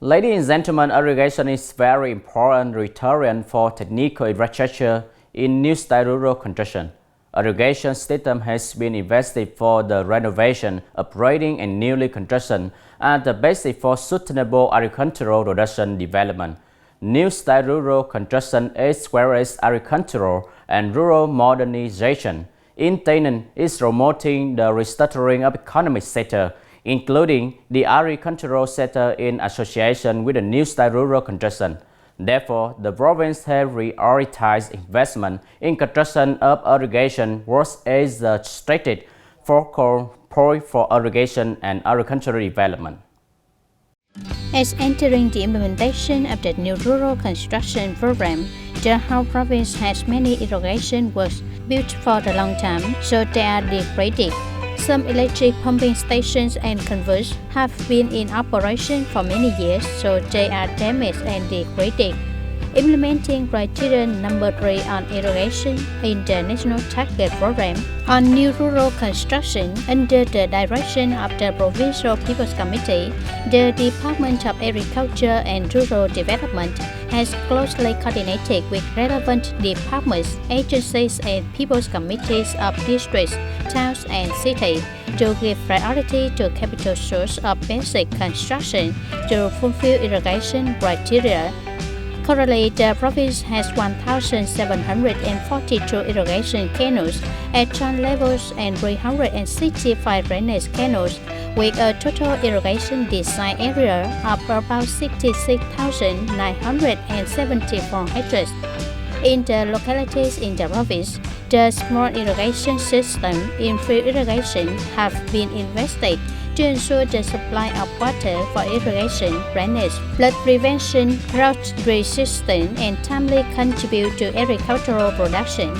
Ladies and gentlemen, irrigation is very important criterion for technical infrastructure in new style rural construction. Irrigation system has been invested for the renovation, upgrading and newly construction and the basis for sustainable agricultural production development. New style rural construction as well as agricultural and rural modernization in Tay Ninh is promoting the restructuring of economic sector, including the agricultural sector in association with the new style rural construction. Therefore, the province has prioritized investment in construction of irrigation works as the strategic focal point for irrigation and agricultural development. As entering the implementation of the new rural construction program, the whole province has many irrigation works built for the long term, so they are degraded. Some electric pumping stations and converters have been in operation for many years, so they are damaged and degraded. Implementing criterion number 3 on irrigation in the National Target Program on new rural construction under the direction of the Provincial People's Committee, the Department of Agriculture and Rural Development has closely coordinated with relevant departments, agencies and people's committees of districts, towns and cities to give priority to capital source of basic construction to fulfill irrigation criteria. Currently, the province has 1,742 irrigation canals at joint levels and 365 drainage canals, with a total irrigation design area of about 66,974 hectares. In the localities in the province, the small irrigation system in field irrigation have been invested to ensure the supply of water for irrigation, drainage, flood prevention, drought resistance, and timely contribute to agricultural production.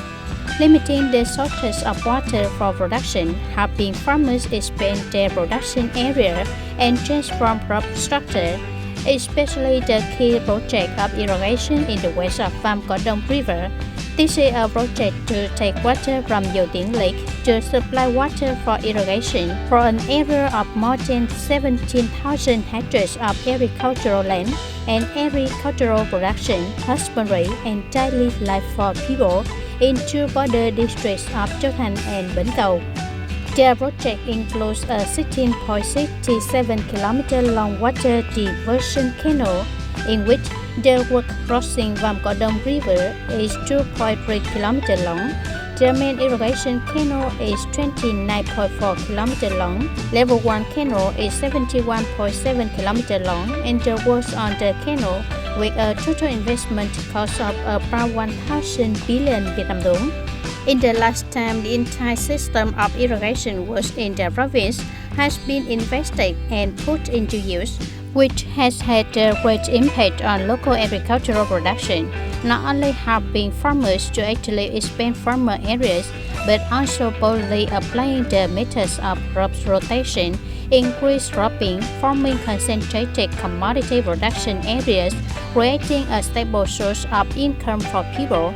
Limiting the shortage of water for production, helping farmers expand their production area and transform crop structure, especially the key project of irrigation in the west of Vam Co Dong River. This is a project to take water from Dầu Tiếng Lake to supply water for irrigation for an area of more than 17,000 hectares of agricultural land and agricultural production, husbandry and daily life for people in two border districts of Châu Thành and Bến Cầu. The project includes a 16.67 km long water diversion canal, in which the work crossing Vam Co Dong River is 2.3 km long. The main irrigation canal is 29.4 km long. Level 1 canal is 71.7 km long, and the works on the canal with a total investment cost of about 1,000 billion Vietnam dong. In the last time, the entire system of irrigation works in the province has been invested and put into use, which has had a great impact on local agricultural production, not only helping farmers to actually expand farmer areas, but also boldly applying the methods of crop rotation, increased cropping, forming concentrated commodity production areas, creating a stable source of income for people.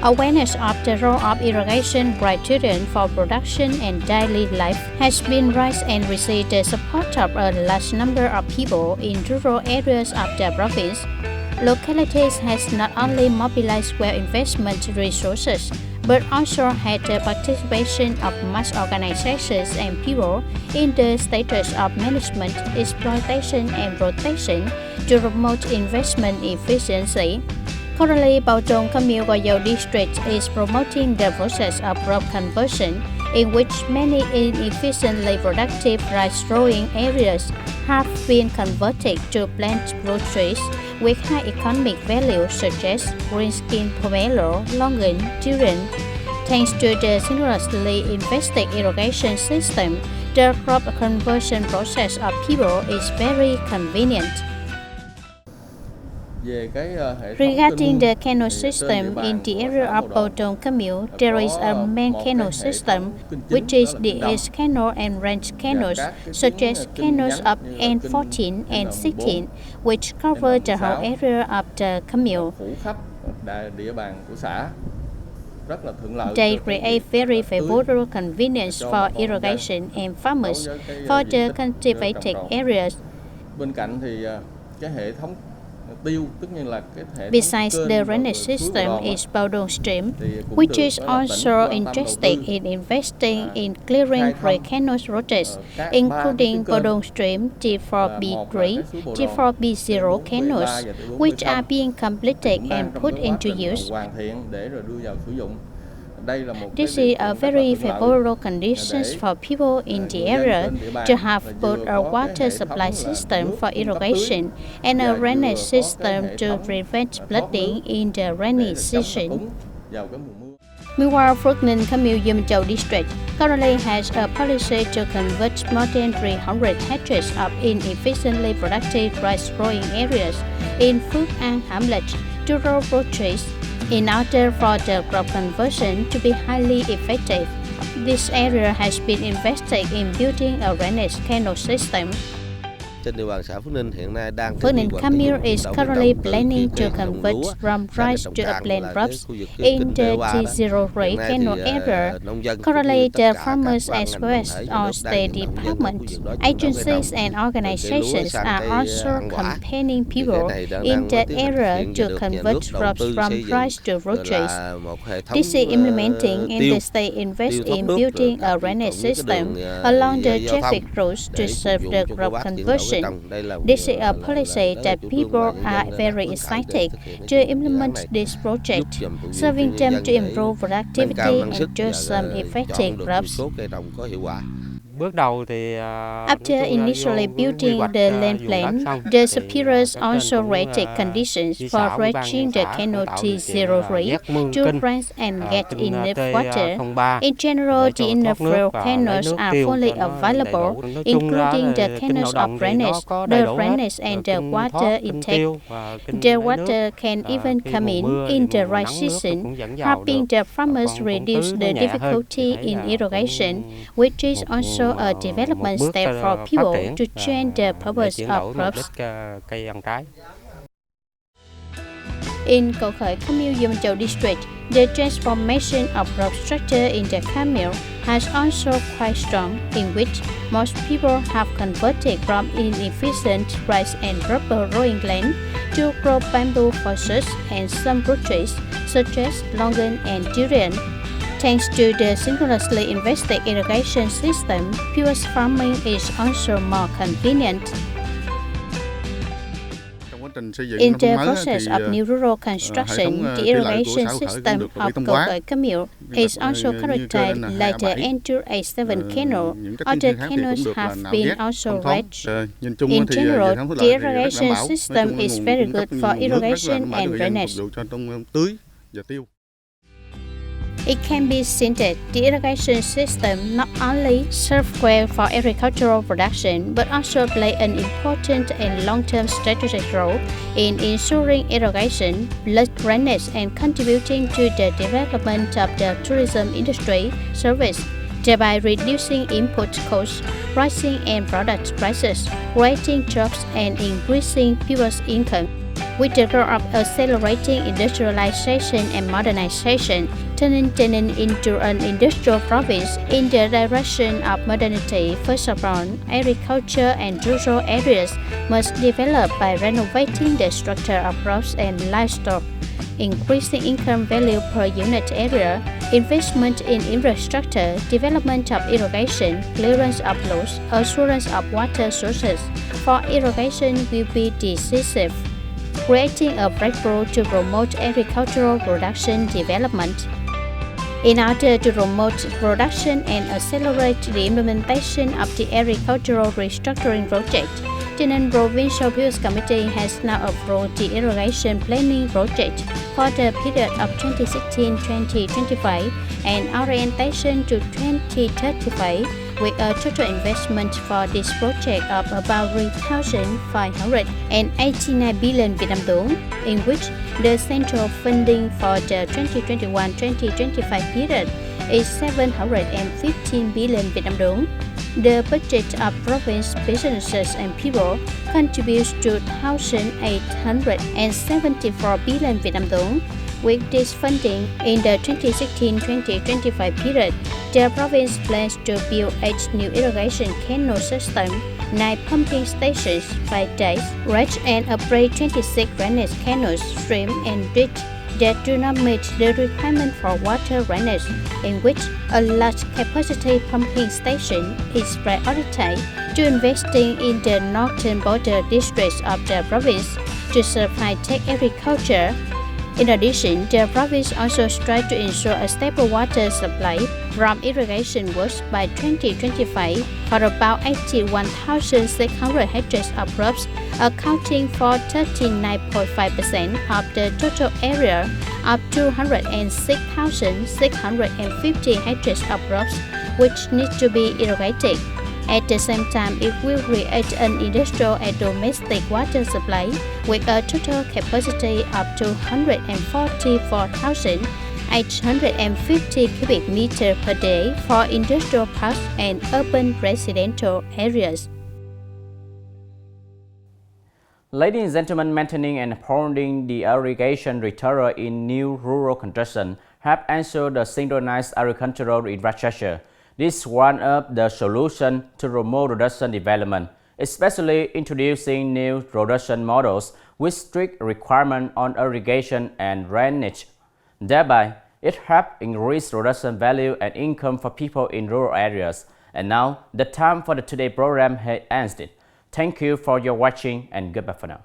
Awareness of the role of irrigation criterion for production and daily life has been raised and received the support of a large number of people in rural areas of the province. Localities has not only mobilized well investment resources, but also had the participation of mass organizations and people in the status of management, exploitation and rotation to promote investment efficiency. Currently, Bảo Trông Commune Gò Dầu district is promoting the process of crop conversion, in which many inefficiently productive rice-growing areas have been converted to plant fruit trees with high economic value such as green skin pomelo, longan, durian. Thanks to the generously invested irrigation system, the crop conversion process of people is very convenient. Regarding the canal system in the area of Bảo Trông Commune, there is a main canal system, which is the east canal and range canals, such as canals of N14 and 16, which cover the whole area of the commune. They create very favorable convenience for irrigation and farmers for the cultivated areas. cái hệ thống tiêu, tức như là cái hệ thống Besides, kênh the và drainage suối system đòn is bottom stream, thì cũng which được is tỉnh also quan tâm đầu interested tư in investing in clearing khai three thăm canal routes, các ba including cái kênh bottom stream và một là T4B3, cái suối Bồ Đòn, T4B0 T4B3 canals, và which T4B0 are being completed cũng and đang trong put cái quá into trình use. hoàn thiện để rồi đưa vào sử dụng. Đây là một This cái is điều a kiện rất là very thuận lợi favorable conditions để for people in the người dân area trên địa bàn to have là both vừa a có cái water hệ supply thống là system nước for cung cấp tưới irrigation and a và drainage vừa có system cái hệ to thống prevent thoát flooding nước in the để rainy rồi chống ngập season. úng vào cái mùa mưa. Meanwhile, Phước Ninh Commune Dâm District currently has a policy to convert more than 300 hectares of inefficiently productive rice-growing areas in Phước An Hamlet to rural roaches in order for the crop conversion to be highly effective. This area has been invested in building a drainage canal system. Trên địa bàn xã Phước Ninh hiện nay đang Phước Ninh Commune is currently planning to convert from rice to a plant crops in the T03 canal area. Currently, the farmers as well as all state departments, agencies and organizations are also campaigning people in the area to convert crops from rice to roaches. This is implementing and the state invest in building a drainage system along the traffic routes to serve the crop conversion. This is a policy that people are very excited to implement this project, serving them to improve productivity and to some effective crops. After initially building the land plan, the superiors also rated conditions for reaching the canal T03 to branch and get enough water. In general, the inner canals are fully available, including the canals of drainage, the drainage and the water intake. The water can even come in the right season, helping the farmers reduce the difficulty in irrigation, which is also a development step for people to change the purpose of crops. In Cầu Khởi Commune Dâm Châu District, the transformation of crop structure in the commune has also quite strong, in which most people have converted from inefficient rice and rubber growing land to grow bamboo forests and some fruit trees such as longan and durian. Thanks to the synchronously invested irrigation system, pure farming is also more convenient. In the process of new rural construction, the irrigation system of Cầu Khởi Commune is also characterized like the N2A7 canal. Other canals have been also reached. In general, the irrigation system is very good for irrigation and drainage. It can be seen that the irrigation system not only serves well for agricultural production, but also play an important and long-term strategic role in ensuring irrigation, flood drainage, and contributing to the development of the tourism industry service, thereby reducing input costs, rising end product prices, creating jobs, and increasing people's income. With the goal of accelerating industrialization and modernization, turning Tay Ninh into an industrial province in the direction of modernity, first of all, agriculture and rural areas must develop by renovating the structure of crops and livestock, increasing income value per unit area, investment in infrastructure, development of irrigation, clearance of loss, assurance of water sources for irrigation will be decisive, creating a breakthrough to promote agricultural production development. In order to promote production and accelerate the implementation of the agricultural restructuring project, Tay Ninh Provincial People's Committee has now approved the irrigation planning project for the period of 2016-2025 and orientation to 2035, with a total investment for this project of about 3,589 billion Vietnam dong, in which the central funding for the 2021-2025 period is 715 billion Vietnam dong. The budget of province businesses and people contributes to 1,874 billion Vietnam dong. With this funding, in the 2016-2025 period, the province plans to build 8 new irrigation canal systems, 9 pumping stations, 5 dikes, dredge and upgrade 26 drainage canals, stream and ditch that do not meet the requirement for water drainage, in which a large capacity pumping station is prioritized to investing in the northern border districts of the province to serve high-tech agriculture. In addition, the province also strives to ensure a stable water supply from irrigation works by 2025 for about 81,600 hectares of crops, accounting for 39.5% of the total area of 206,650 hectares of crops, which need to be irrigated. At the same time, it will create an industrial and domestic water supply with a total capacity of 244,850 cubic meters per day for industrial parks and urban residential areas. Ladies and gentlemen, maintaining and upholding the irrigation criteria in new rural construction have ensured the synchronized agricultural infrastructure. This is one of the solutions to remote production development, especially introducing new production models with strict requirements on irrigation and drainage. Thereby, it helps increase production value and income for people in rural areas. And now, the time for the Today program has ended. Thank you for your watching and goodbye for now.